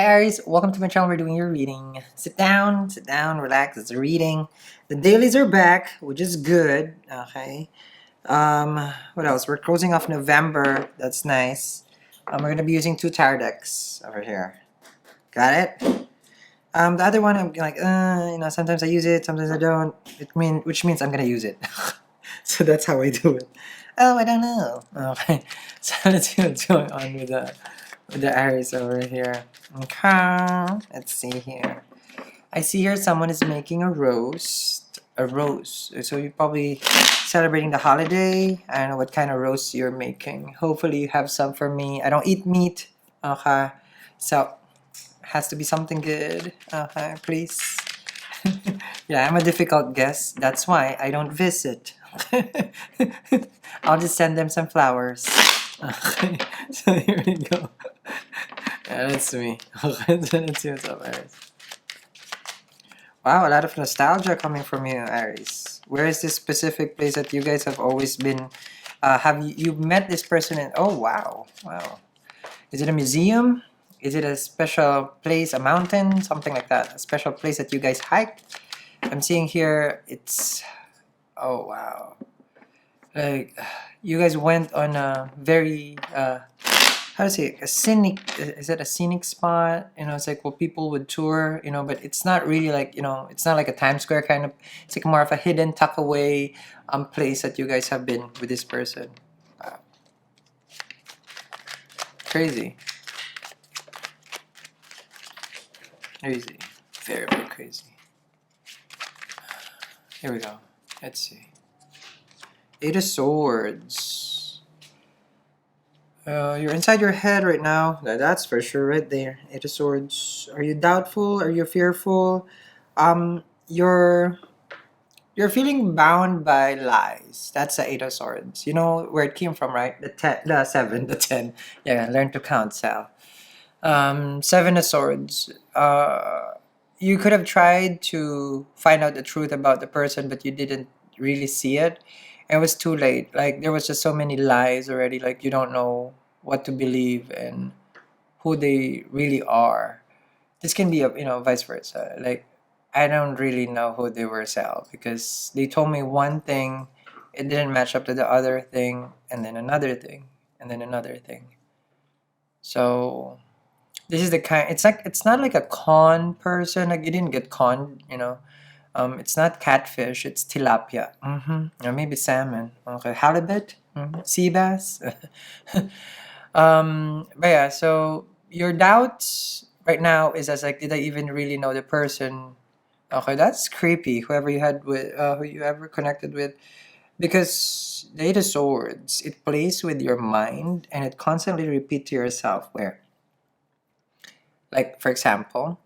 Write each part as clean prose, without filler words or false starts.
Aries, welcome to my channel. We're doing your reading. Sit down, relax. It's a reading. The dailies are back, which is good. Okay. What else? We're closing off November. That's nice. We're gonna be using two tarot decks over here. Got it? The other one, I'm like, sometimes I use it, sometimes I don't. Which means I'm gonna use it. So that's how I do it. Oh, I don't know. Okay. So let's see what's going on with the Aries over here. Okay, let's see here. I see here someone is making a roast. A roast. So you're probably celebrating the holiday. I don't know what kind of roast you're making. Hopefully you have some for me. I don't eat meat. Okay. So has to be something good. Okay, please. Yeah, I'm a difficult guest. That's why I don't visit. I'll just send them some flowers. Okay, so here we go. Yeah, that's me. Okay, so let's see what's up, Aries. Wow, a lot of nostalgia coming from you, Aries. Where is this specific place that you guys have always been? Have you met this person in? Oh, wow, wow. Is it a museum? Is it a special place, a mountain, something like that? A special place that you guys hiked? I'm seeing here it's, oh wow. Like, you guys went on a very, how to say it, a scenic, is it a scenic spot? You know, it's like what people would tour, you know, but it's not really like, you know, it's not like a Times Square kind of, it's like more of a hidden tuck away place that you guys have been with this person. Wow. Crazy. Crazy. Very, very crazy. Here we go. Let's see. Eight of Swords. You're inside your head right now. That's for sure right there. Eight of Swords. Are you doubtful? Are you fearful? You're feeling bound by lies. That's the Eight of Swords. You know where it came from, right? The 7, the 10. Yeah, learn to count, Sal. Seven of Swords. You could have tried to find out the truth about the person, but you didn't really see it. It was too late. Like there was just so many lies already. Like you don't know what to believe and who they really are. This can be a vice versa. Like I don't really know who they were, Sal, because they told me one thing, it didn't match up to the other thing, and then another thing, and then another thing. So this is the kind. It's like it's not like a con person. Like you didn't get con. It's not catfish. It's tilapia. Or maybe salmon. Okay, halibut. Sea bass. But yeah. So your doubts right now is as like, did I even really know the person? Okay, that's creepy. Whoever you had with, who you ever connected with, because the Eight of Swords, it plays with your mind and it constantly repeat to yourself where, like for example,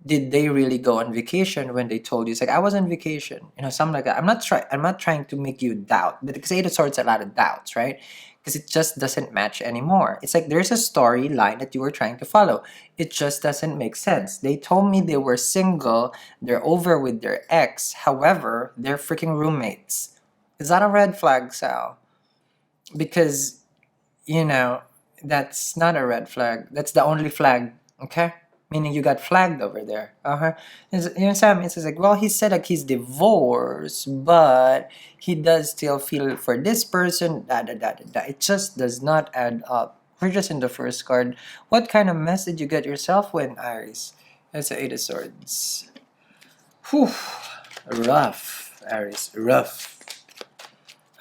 did they really go on vacation when they told you? It's like I was on vacation, something like that. I'm not trying to make you doubt, but because Eight of Swords, a lot of doubts, right? Because it just doesn't match anymore. It's like there's a storyline that you were trying to follow. It just doesn't make sense. They told me they were single, they're over with their ex. However, they're freaking roommates. Is that a red flag, Sal? Because that's not a red flag. That's the only flag. Okay, meaning you got flagged over there. Sam, it's just like, well, he said like he's divorced, but he does still feel for this person. Da, da, da, da, da. It just does not add up. We're just in the first card. What kind of mess did you get yourself with, Aries? That's the Eight of Swords. Whew. Rough, Aries. Rough.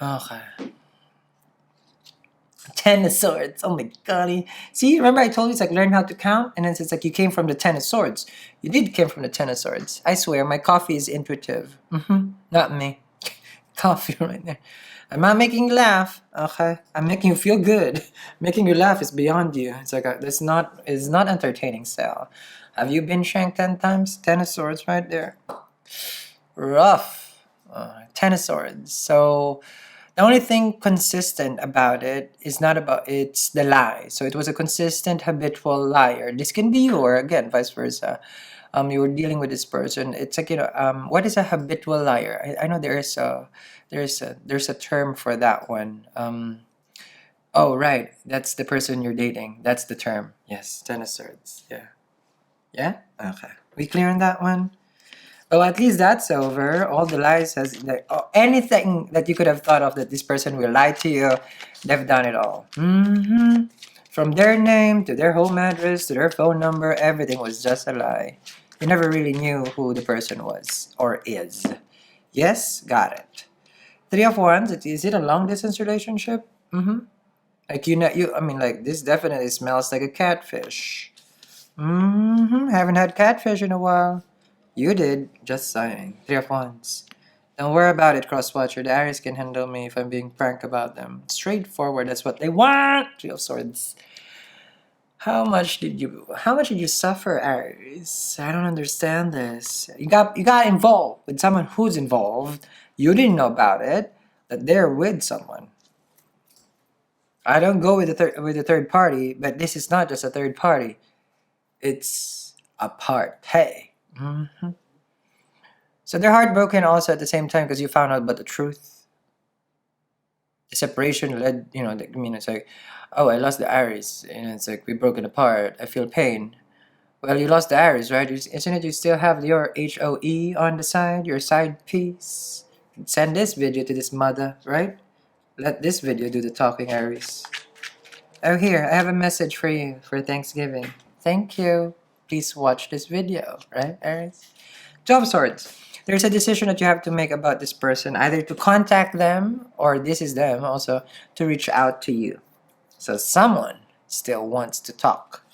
Okay. Ten of Swords. Oh my golly. See, remember I told you it's like learn how to count? And then it's like you came from the Ten of Swords. You did came from the Ten of Swords. I swear, my coffee is intuitive. Not me. Coffee right there. I'm not making you laugh, okay? I'm making you feel good. Making you laugh is beyond you. It's like it's not entertaining, Sal. Have you been shanked 10 times? Ten of Swords right there. Rough. Ten of Swords. So the only thing consistent about it is not about it's the lie. So it was a consistent habitual liar. This can be you or again vice versa. You were dealing with this person. It's like what is a habitual liar? I know there's a term for that one. Oh right, that's the person you're dating. That's the term. Yes, Ten of Swords. Yeah. Yeah? Okay. We clear on that one? Well, at least that's over. All the lies has like anything that you could have thought of that this person will lie to you, they've done it all. From their name to their home address to their phone number, everything was just a lie. You never really knew who the person was or is. Yes, got it. Three of Wands. Is it a long distance relationship? Like I mean, like this definitely smells like a catfish. Haven't had catfish in a while. You did, just saying. Three of Wands. Don't worry about it, Crosswatcher. The Aries can handle me if I'm being frank about them. Straightforward, that's what they want. Three of Swords. How much did you suffer, Aries? I don't understand this. You got involved with someone who's involved. You didn't know about it, that they're with someone. I don't go with the third party, but this is not just a third party. It's a party. So they're heartbroken also at the same time because you found out about the truth. The separation led, it's like, oh, I lost the Aries, and it's like we broken apart. I feel pain. Well, you lost the Aries, right? Isn't it you still have your HOE on the side, your side piece? Send this video to this mother, right? Let this video do the talking, Aries. Oh, here, I have a message for you for Thanksgiving. Thank you. Please watch this video, right, Aries? Two of Swords. There's a decision that you have to make about this person, either to contact them, or this is them also, to reach out to you. So someone still wants to talk.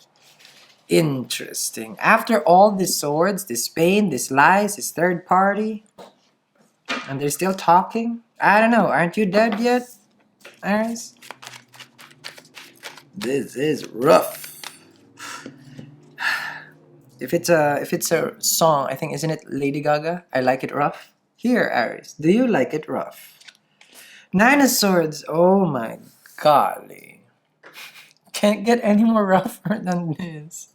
Interesting. After all these swords, this pain, this lies, this third party, and they're still talking? I don't know. Aren't you dead yet, Aries? This is rough. If it's a song, I think isn't it Lady Gaga? I like it rough. Here, Aries, do you like it rough? Nine of Swords. Oh my golly. Can't get any more rougher than this.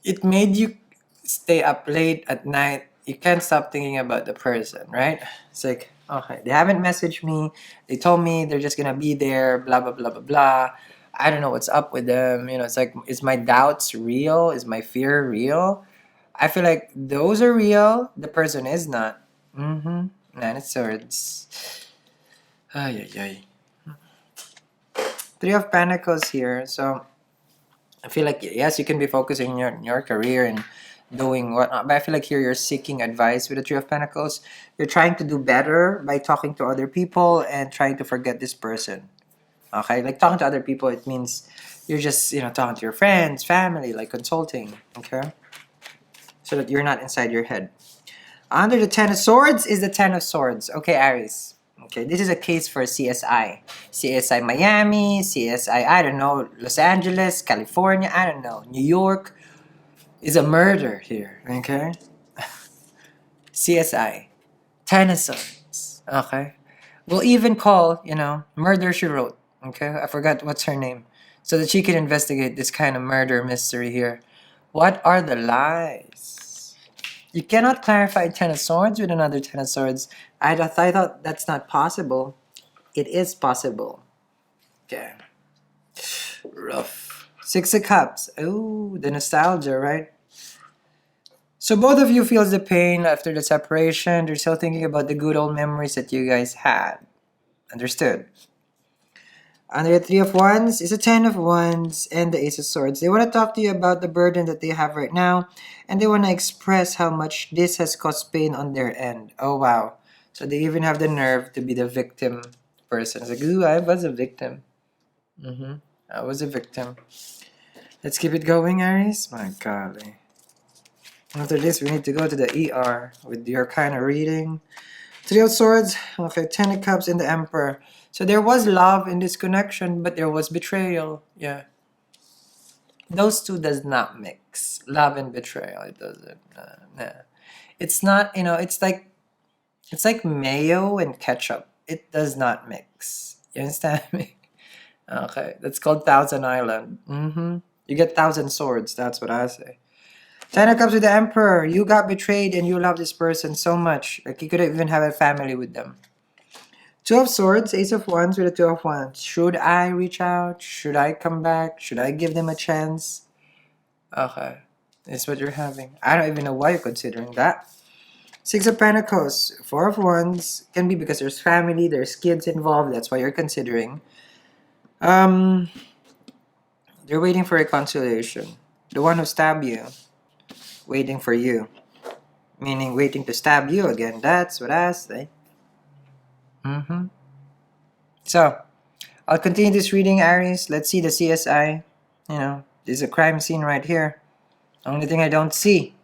It made you stay up late at night. You can't stop thinking about the person, right? It's like, okay, they haven't messaged me. They told me they're just gonna be there, blah, blah, blah, blah, blah. I don't know what's up with them. It's like, is my doubts real? Is my fear real? I feel like those are real. The person is not. Nine of Swords. Ay, ay, ay. Three of Pentacles here. So I feel like, yes, you can be focusing on your career and doing whatnot, but I feel like here you're seeking advice with the Three of Pentacles. You're trying to do better by talking to other people and trying to forget this person. Okay, like talking to other people, it means you're just talking to your friends, family, like consulting. Okay, so that you're not inside your head. Under the Ten of Swords is the Ten of Swords. Okay, Aries. Okay, this is a case for CSI. CSI Miami, CSI, I don't know, Los Angeles, California, I don't know, New York. Is a murder here, okay? CSI. Ten of Swords. Okay? We'll even call, Murder She Wrote. Okay? I forgot what's her name. So that she can investigate this kind of murder mystery here. What are the lies? You cannot clarify Ten of Swords with another Ten of Swords. I thought that's not possible. It is possible. Okay. Rough. Six of Cups. Oh, the nostalgia, right? So both of you feels the pain after the separation. They're still thinking about the good old memories that you guys had. Understood. Under the Three of Wands is a Ten of Wands and the Ace of Swords. They want to talk to you about the burden that they have right now, and they want to express how much this has caused pain on their end. Oh wow. So they even have the nerve to be the victim person. It's like, ooh, I was a victim. I was a victim. Let's keep it going, Aries. My golly. After this, we need to go to the ER with your kind of reading. Three of Swords. Okay, Ten of Cups and the Emperor. So there was love in this connection, but there was betrayal. Yeah. Those two does not mix. Love and betrayal. It doesn't. Nah. It's not, it's like mayo and ketchup. It does not mix. You understand me? Okay. That's called Thousand Island. You get Thousand Swords. That's what I say. Ten of Cups with the Emperor. You got betrayed and you love this person so much. Like you could even have a family with them. Two of Swords, Ace of Wands with a Two of Wands. Should I reach out? Should I come back? Should I give them a chance? Okay. It's what you're having. I don't even know why you're considering that. Six of Pentacles, Four of Wands, can be because there's family, there's kids involved, that's why you're considering. Um, they're waiting for reconciliation. The one who stabbed you, waiting for you. Meaning waiting to stab you again. That's what I say. Mm-hmm. So, I'll continue this reading, Aries. Let's see the CSI. You know, there's a crime scene right here. Only thing I don't see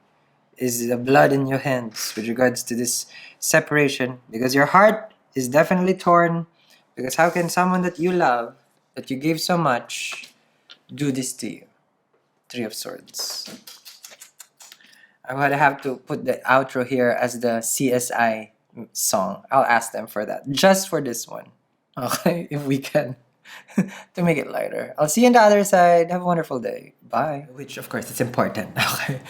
is the blood in your hands with regards to this separation, because your heart is definitely torn. Because how can someone that you love, that you gave so much, do this to you? Three of Swords. I'm gonna have to put the outro here as the CSI song. I'll ask them for that, just for this one. Okay, if we can, to make it lighter. I'll see you on the other side. Have a wonderful day. Bye. Which, of course, it's important. Okay.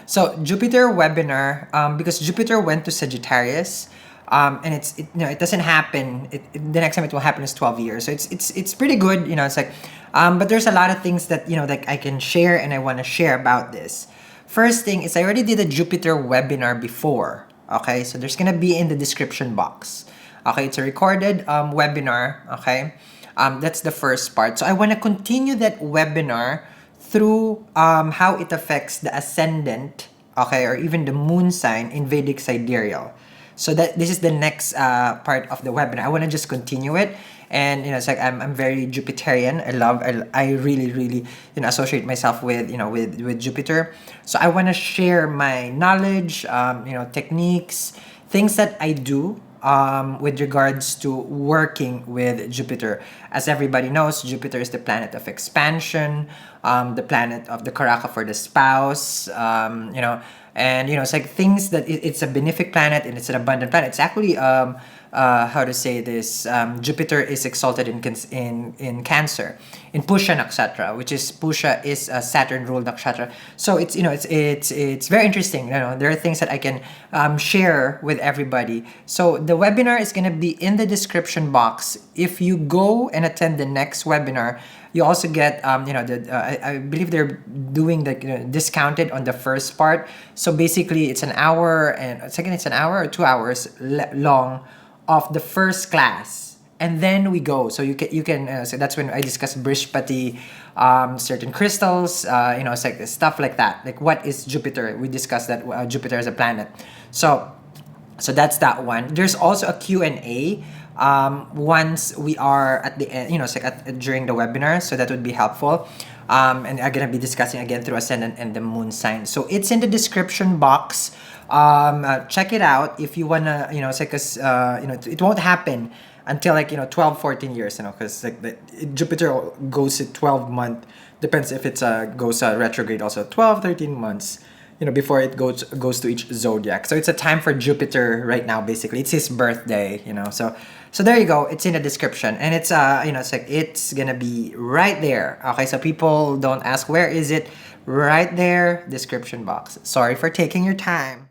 So Jupiter webinar, because Jupiter went to Sagittarius, and it doesn't happen. The next time it will happen is 12 years. So it's pretty good. It's like, but there's a lot of things that that I can share and I want to share about this. First thing is I already did a Jupiter webinar before. Okay, so there's gonna be in the description box. Okay, it's a recorded webinar. Okay, that's the first part. So I want to continue that webinar through how it affects the ascendant, okay, or even the moon sign in Vedic sidereal. So that this is the next part of the webinar. I want to just continue it, and it's like I'm very Jupiterian. I really associate myself with with Jupiter. So I want to share my knowledge, techniques, things that I do with regards to working with Jupiter. As everybody knows, Jupiter is the planet of expansion, the planet of the Karaka for the spouse, and it's like things that it's a benefic planet and it's an abundant planet. It's actually how to say this, Jupiter is exalted in Cancer, in Pusha nakshatra, which is Pusha is a Saturn ruled nakshatra. So it's very interesting. There are things that I can share with everybody. So the webinar is gonna be in the description box. If you go and attend the next webinar, you also get I believe they're doing the discounted on the first part. So basically it's an hour, and second it's an hour or 2 hours long of the first class, and then we go. So you can so that's when I discuss Brishpati, certain crystals, it's like stuff like that. Like what is Jupiter? We discussed that Jupiter is a planet. So that's that one. There's also a Q&A once we are at the end, it's like during the webinar. So that would be helpful. And I'm gonna be discussing again through ascendant and the moon sign. So it's in the description box. Check it out if you wanna, it's like it won't happen until 12 14 years, because Jupiter goes to 12 month, depends if it's goes retrograde also 12 13 months, before it goes to each zodiac. So it's a time for Jupiter right now. Basically, it's his birthday. So there you go. It's in the description, and it's it's like it's gonna be right there. Okay, so people don't ask where is it. Right there, description box. Sorry for taking your time.